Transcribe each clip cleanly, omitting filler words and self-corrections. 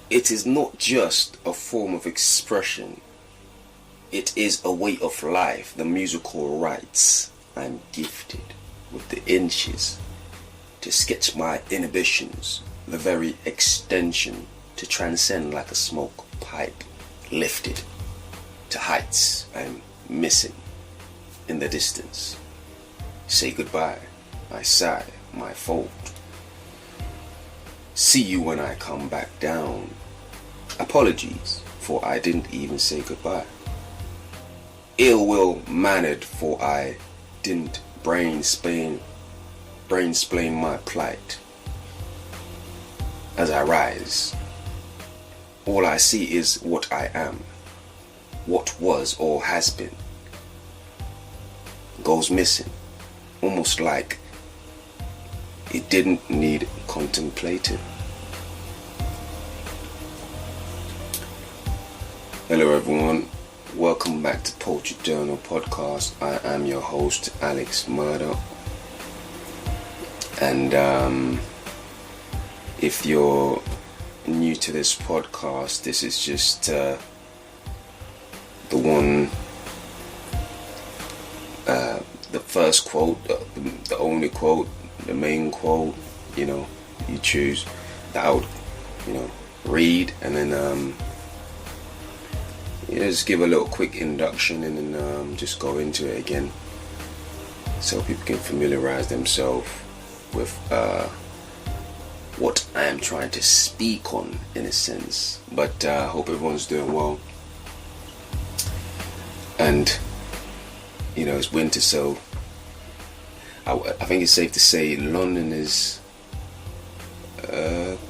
It is not just a form of expression. It is a way of life. The musical rights. I'm gifted with the inches to sketch my inhibitions. The very extension to transcend like a smoke pipe. Lifted to heights I'm missing in the distance. Say goodbye. I sigh. My fault. See you when I come back down. Apologies, for I didn't even say goodbye. Ill will mannered, for I didn't brain explain my plight. As I rise, all I see is what I am, what was or has been. Goes missing, almost like it didn't need contemplating. Hello everyone, welcome back to Po3tryvent podcast. I am your host, Alex Murdoch. And if you're new to this podcast, this is just the first quote, the only quote, the main quote, you choose that I would, read, and then just give a little quick induction and then just go into it again so people can familiarize themselves with what I am trying to speak on, in a sense. But I hope everyone's doing well. And it's winter, so I think it's safe to say London is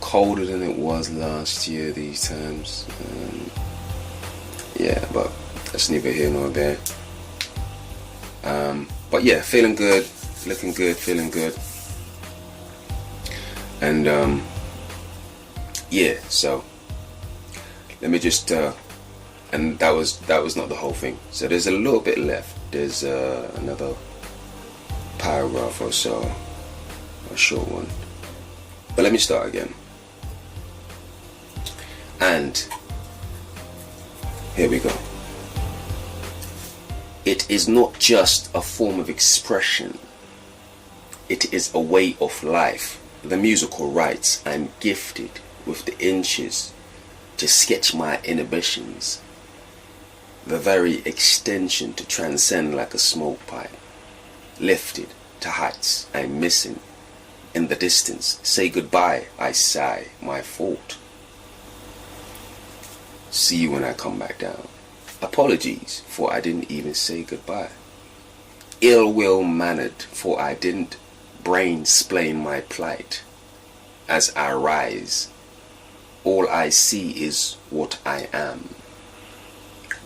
colder than it was last year these times. Yeah, but that's neither here nor there. But yeah, feeling good, looking good, feeling good. And yeah, so let me just and that was not the whole thing. So there's a little bit left. There's another paragraph or so, a short one. But let me start again. And here we go. It is not just a form of expression. It is a way of life. The musical rights. I'm gifted with the inches to sketch my inhibitions. The very extension to transcend like a smoke pipe. Lifted to heights I'm missing in the distance. Say goodbye, I sigh. My fault. See you when I come back down. Apologies, for I didn't even say goodbye. Ill will mannered, for I didn't brain explain my plight. As I rise, all I see is what I am.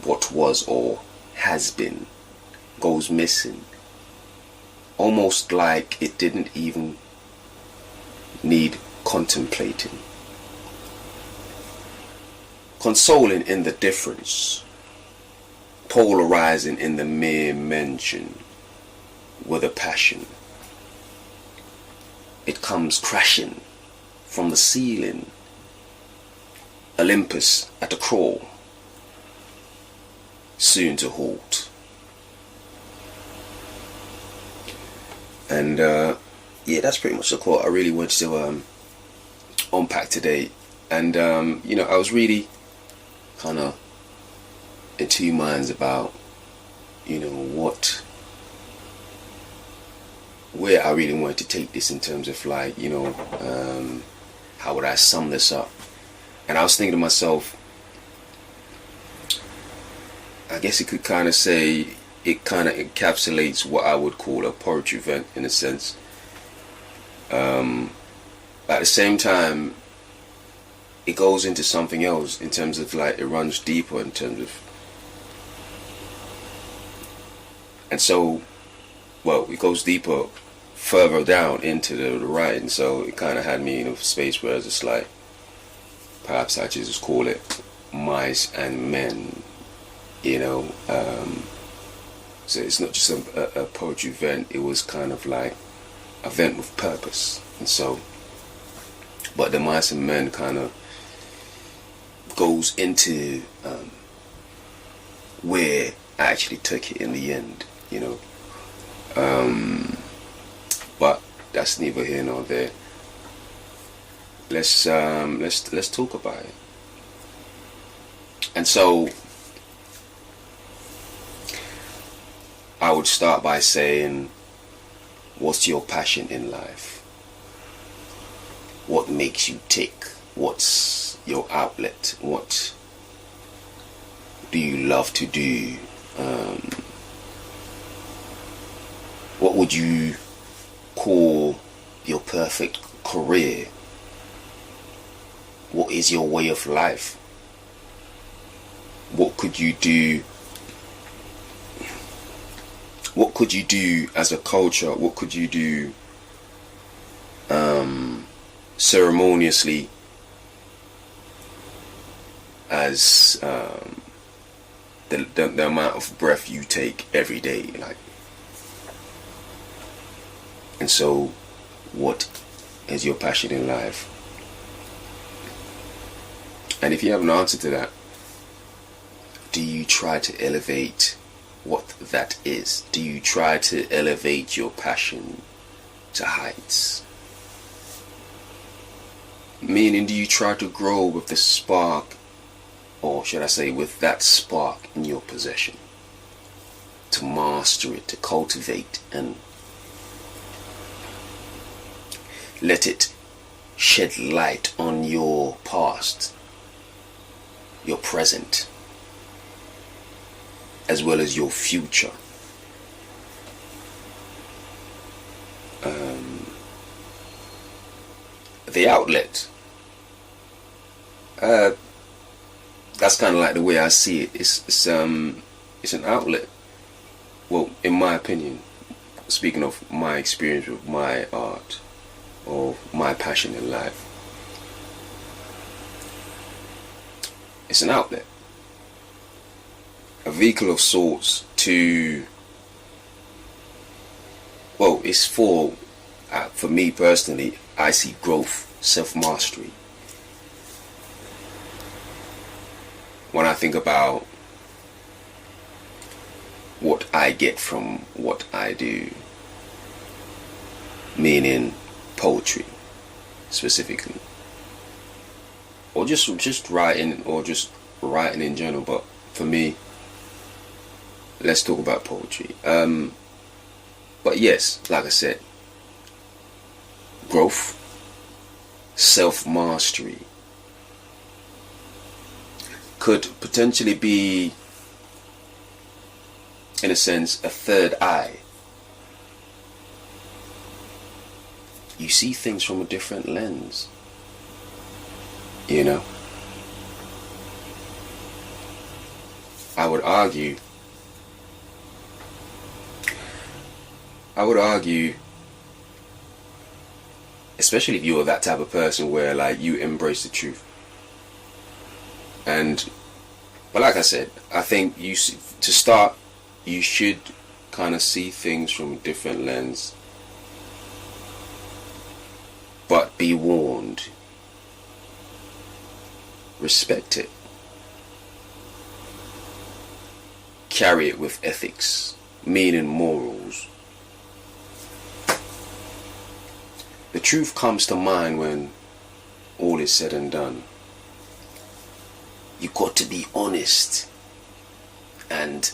What was or has been goes missing, almost like it didn't even need contemplating. Consoling in the difference, polarizing in the mere mention, with a passion. It comes crashing from the ceiling, Olympus at a crawl, soon to halt. And yeah, that's pretty much the quote I really wanted to unpack today. And I was really kind of in two minds about where I really wanted to take this in terms of like how would I sum this up. And I was thinking to myself, I guess you could kind of say it kind of encapsulates what I would call a poetry event, in a sense. At the same time, it goes into something else in terms of like it runs deeper in terms of, and so, well, it goes deeper further down into the writing. So it kind of had me in a space where it's just like, perhaps I should just call it mice and men, so it's not just a poetry event. It was kind of like a event with purpose. And so, but the mice and men kind of goes into where I actually took it in the end, you know. But that's neither here nor there. Let's talk about it. And so I would start by saying, what's your passion in life? What makes you tick? What's your outlet? What do you love to do? What would you call your perfect career? What is your way of life? What could you do? What could you do as a culture? What could you do ceremoniously as the amount of breath you take every day, like. And so, what is your passion in life? And if you have an answer to that, do you try to elevate what that is? Do you try to elevate your passion to heights? Meaning, do you try to grow with the spark, or should I say with that spark in your possession? To master it, to cultivate, and let it shed light on your past, your present, as well as your future. The outlet, that's kind of like the way I see it. It's an outlet. Well, in my opinion, speaking of my experience with my art or my passion in life, it's an outlet, a vehicle of sorts to, well, it's for me personally, I see growth, self-mastery. When I think about what I get from what I do, meaning poetry specifically, or just writing, or just writing in general, but for me, let's talk about poetry. But yes, like I said, growth, self-mastery could potentially be, in a sense, a third eye. You see things from a different lens, you know. I would argue, especially if you're that type of person where, like, you embrace the truth. But like I said, I think to start, you should kind of see things from a different lens. But be warned. Respect it. Carry it with ethics, meaning morals. The truth comes to mind when all is said and done. You got to be honest and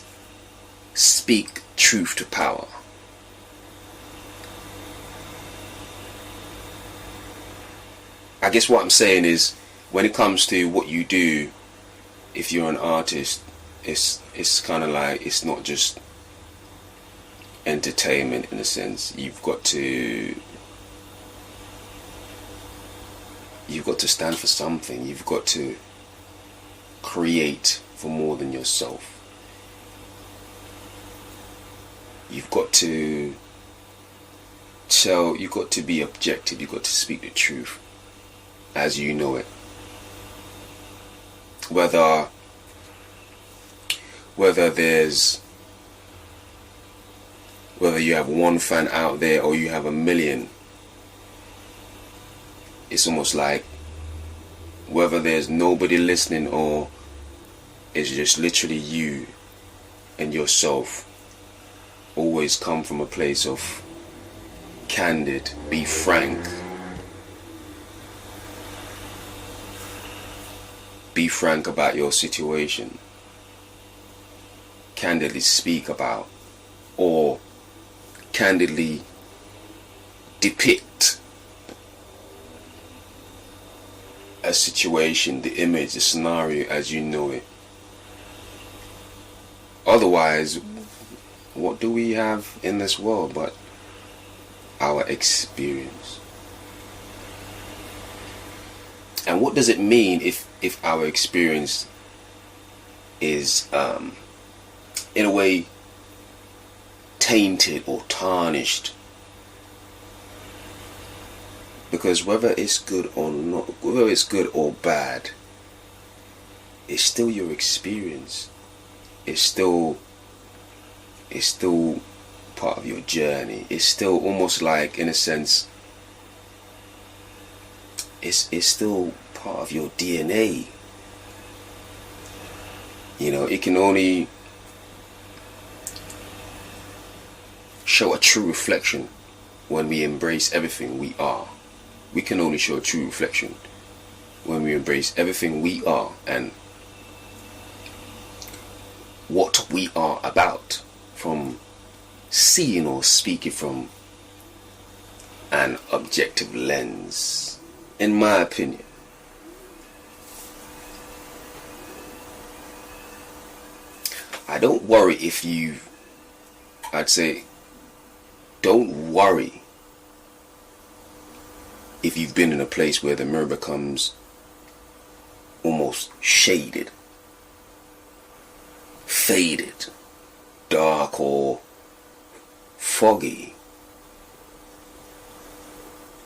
speak truth to power. I guess what I'm saying is, when it comes to what you do, if you're an artist, it's kind of like, it's not just entertainment in a sense. You've got to stand for something. You've got to create for more than yourself. You've got to be objective. You've got to speak the truth as you know it. Whether you have one fan out there or you have a million, it's almost like whether there's nobody listening or it's just literally you and yourself, always come from a place of candid, be frank. Be frank about your situation. Candidly speak about, or candidly depict a situation, the image, the scenario as you know it. Otherwise, what do we have in this world but our experience? And what does it mean if our experience is in a way tainted or tarnished? Because whether it's good or not, whether it's good or bad, it's still your experience. It's still part of your journey. It's still almost like, in a sense, it's still part of your DNA. You know, it can only show a true reflection when we embrace everything we are. We can only show a true reflection when we embrace everything we are and what we are about, from seeing or speaking from an objective lens, in my opinion. I don't worry if I'd say, don't worry if you've been in a place where the mirror becomes almost shaded, faded, dark or foggy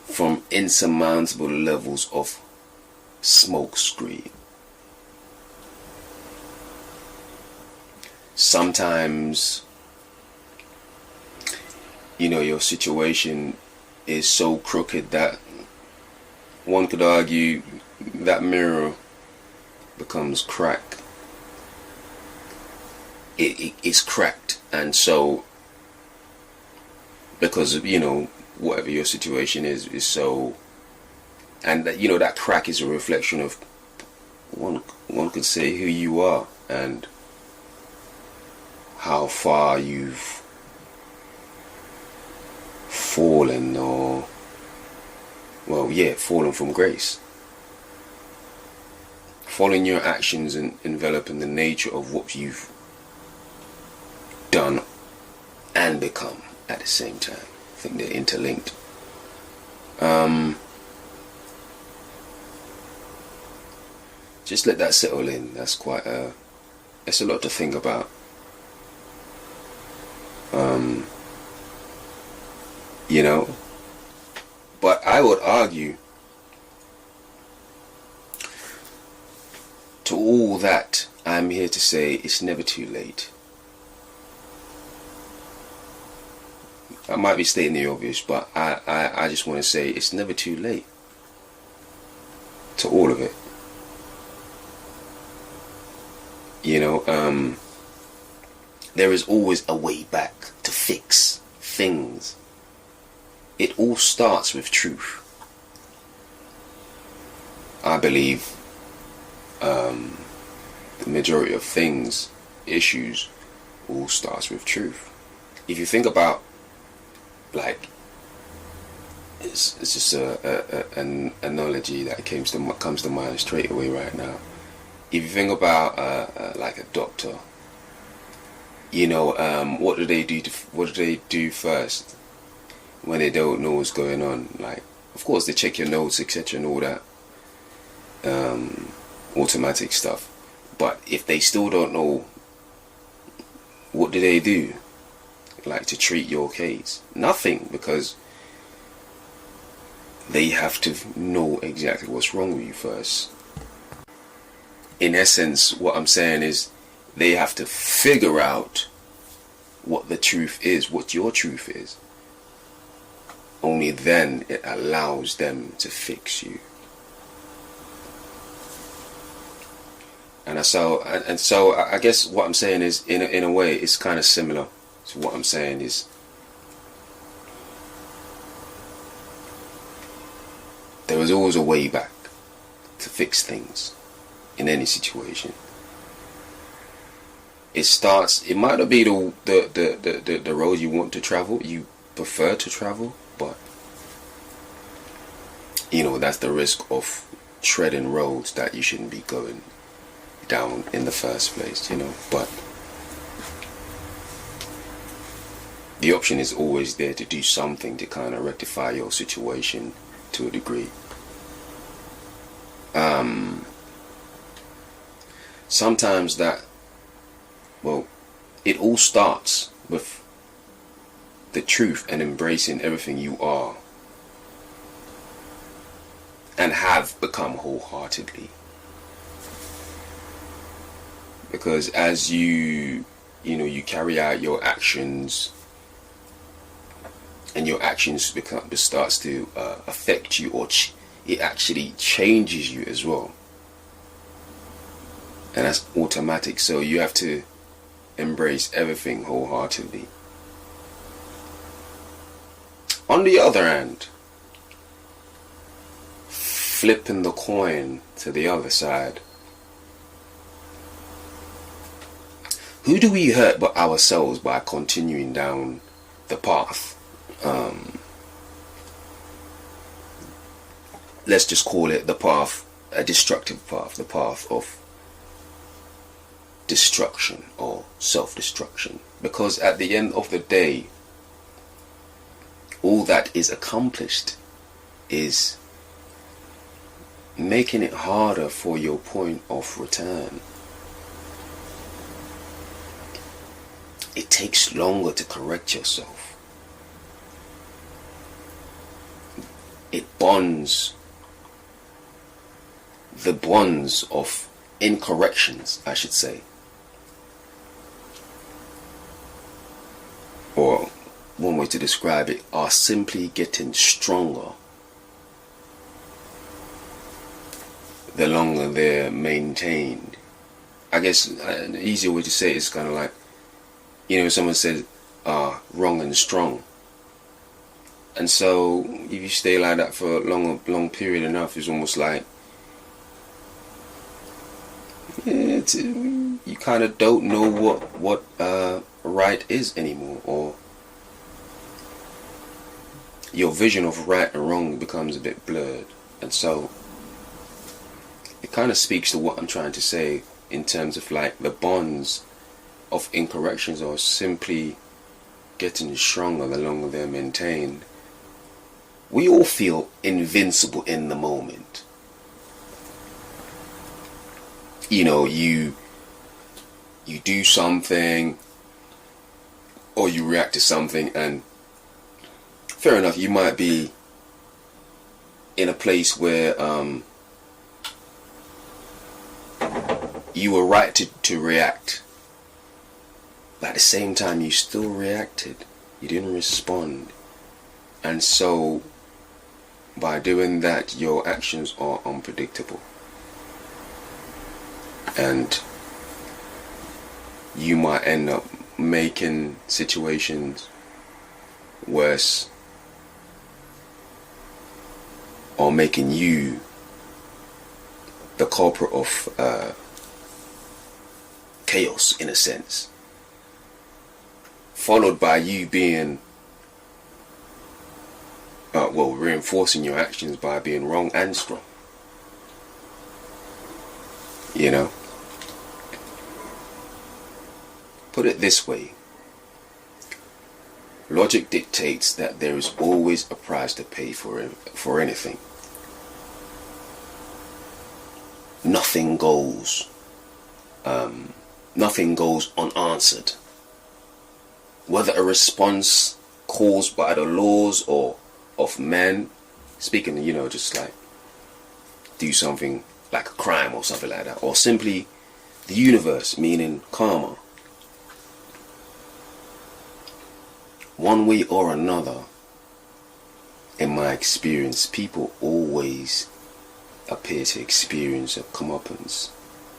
from insurmountable levels of smoke screen. Sometimes, you know, your situation is so crooked that one could argue that mirror becomes cracked. It's cracked, and so because of, you know, whatever your situation is so, and that, you know, that crack is a reflection of one could say who you are and how far you've fallen, or fallen from grace. Following your actions and enveloping the nature of what you've done and become at the same time. I think they're interlinked. Just let that settle in. That's quite it's a lot to think about. You know, but I would argue to all that, I'm here to say it's never too late. I might be stating the obvious, but I just want to say it's never too late to all of it. You know, there is always a way back to fix things. It all starts with truth. I believe the majority of things, issues, all starts with truth. If you think about, like, it's just an analogy that comes to mind straight away right now. If you think about like a doctor, you know, what do they do first when they don't know what's going on? Like, of course they check your notes, etc., and all that automatic stuff. But if they still don't know, what do? Like, to treat your case? Nothing, because they have to know exactly what's wrong with you first. In essence, what I'm saying is they have to figure out what the truth is, what your truth is. Only then it allows them to fix you. And so I guess what I'm saying is, in a way, it's kind of similar to what I'm saying is, there is always a way back to fix things in any situation. It might not be the road you want to travel, you prefer to travel, but that's the risk of treading roads that you shouldn't be going down in the first place, but the option is always there to do something to kind of rectify your situation to a degree. Sometimes it all starts with the truth and embracing everything you are and have become wholeheartedly. Because as you carry out your actions, and your actions starts to affect you, or it actually changes you as well, and that's automatic. So you have to embrace everything wholeheartedly. On the other hand, flipping the coin to the other side, who do we hurt but ourselves by continuing down the path? Let's just call it the path, a destructive path, the path of destruction or self-destruction. Because at the end of the day, all that is accomplished is making it harder for your point of return. It takes longer to correct yourself. It bonds the bonds of incorrections, I should say. Or one way to describe it, are simply getting stronger the longer they're maintained. I guess an easier way to say it is kind of like, someone says wrong and strong. And so if you stay like that for a long period enough, it's almost like you kind of don't know what right is anymore, or your vision of right and wrong becomes a bit blurred. And so it kind of speaks to what I'm trying to say in terms of like the bonds of incorrections are simply getting stronger the longer they're maintained. We all feel invincible in the moment. You do something, or you react to something, and fair enough, you might be in a place where you were right to react, but at the same time you still reacted. You didn't respond. And so by doing that, your actions are unpredictable, and you might end up making situations worse, or making you the culprit of chaos, in a sense, followed by you being reinforcing your actions by being wrong and strong. Put it this way: logic dictates that there is always a price to pay for anything. Nothing goes unanswered. Whether a response caused by the laws or of man, speaking, just like do something like a crime or something like that, or simply the universe, meaning karma. One way or another, in my experience, people always appear to experience a comeuppance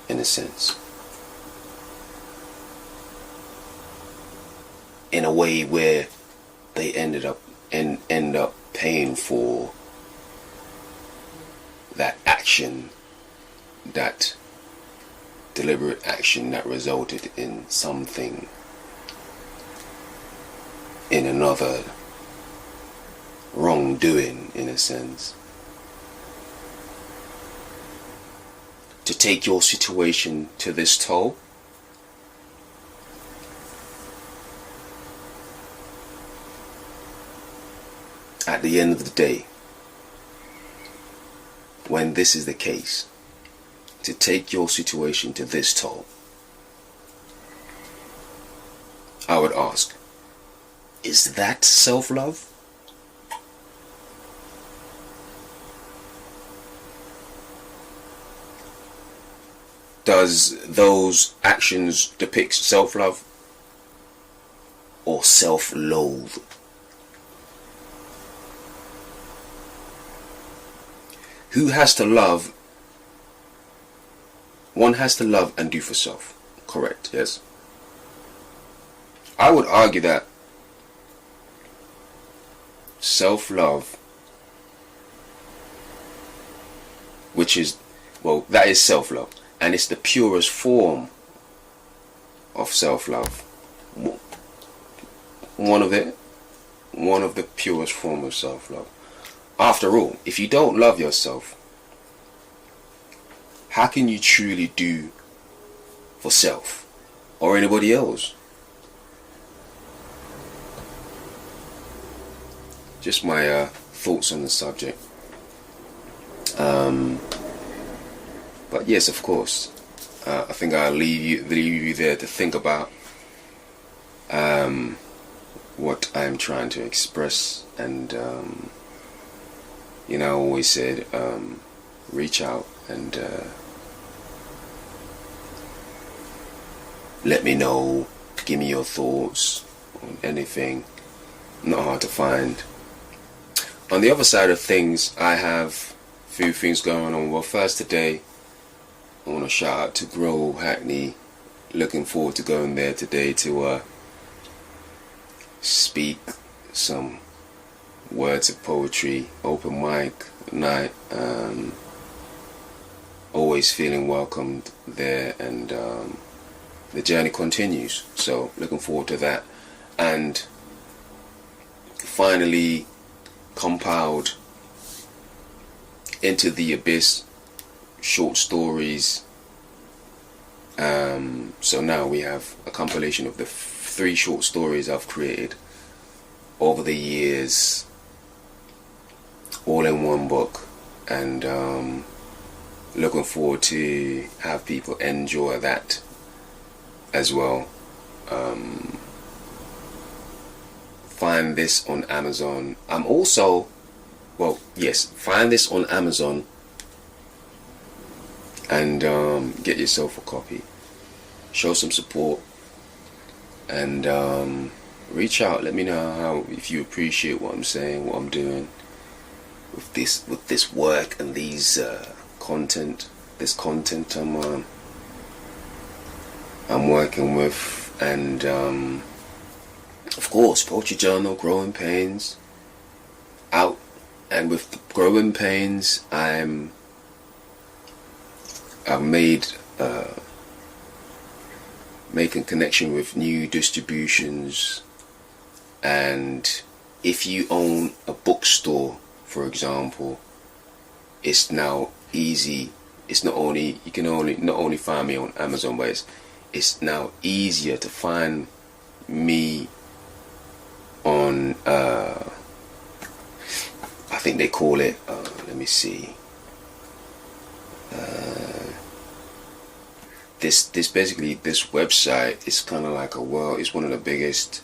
in a sense, in a way where they end up paying for that action, that deliberate action that resulted in something in another wrongdoing, in a sense. To take your situation to this toll, at the end of the day, when this is the case, to take your situation to this toll, I would ask, is that self-love? Does those actions depict self-love or self-loathe? Who has to love? One has to love and do for self. Correct, yes. I would argue that self-love, which is, well, that is self-love, and it's the purest form of self-love. One of the purest form of self-love. After all, if you don't love yourself, how can you truly do for self or anybody else? Just my thoughts on the subject. But yes, of course, I think I'll leave you there to think about what I'm trying to express. And I always said, reach out and let me know, give me your thoughts on anything. Not hard to find. On the other side of things, I have a few things going on. Well, first today, I want to shout out to Grow Hackney. Looking forward to going there today to speak some words of poetry, open mic night. Always feeling welcomed there, and the journey continues. So looking forward to that. And finally compiled Into the Abyss short stories. So now we have a compilation of the 3 short stories I've created over the years, all in one book, and looking forward to have people enjoy that as well. Find this on Amazon. I'm also, well, yes, find this on Amazon and get yourself a copy. Show some support and reach out. Let me know if you appreciate what I'm saying, what I'm doing with this work and these content I'm working with. And of course, Poetry Journal, Growing Pains, out. And with the Growing Pains, I've made making connection with new distributions. And if you own a bookstore, for example, it's now easy. It's not only find me on Amazon, but it's now easier to find me on I think they call it let me see, this website is kind of like it's one of the biggest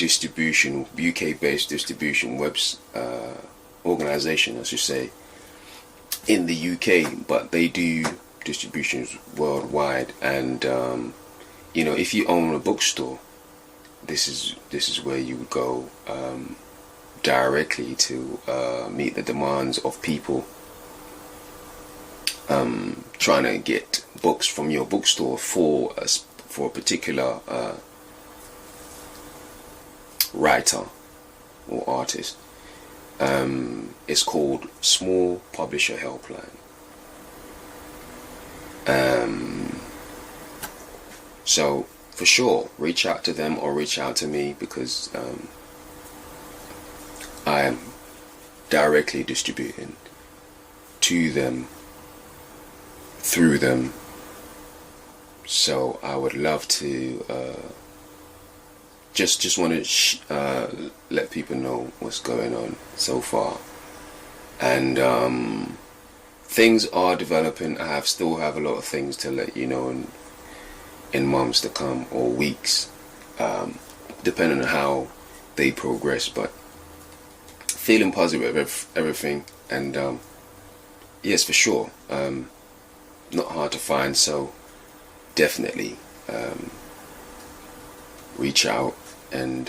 UK based distribution organization, I should say, in the UK, but they do distributions worldwide. And if you own a bookstore, this is where you would go directly to meet the demands of people. trying to get books from your bookstore for a particular writer or artist, it's called Small Publisher Helpline. So for sure, reach out to them or reach out to me, because I am directly distributing to them, through them. So I would love to just want to let people know what's going on so far. And things are developing. I still have a lot of things to let you know in months to come, or weeks, depending on how they progress. But feeling positive with everything, and yes, for sure, not hard to find. So definitely reach out, and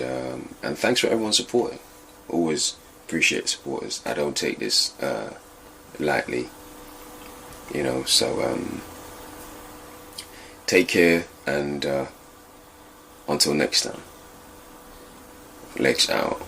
thanks for everyone supporting. Always appreciate supporters. I don't take this lightly, so take care, and until next time, Lex out.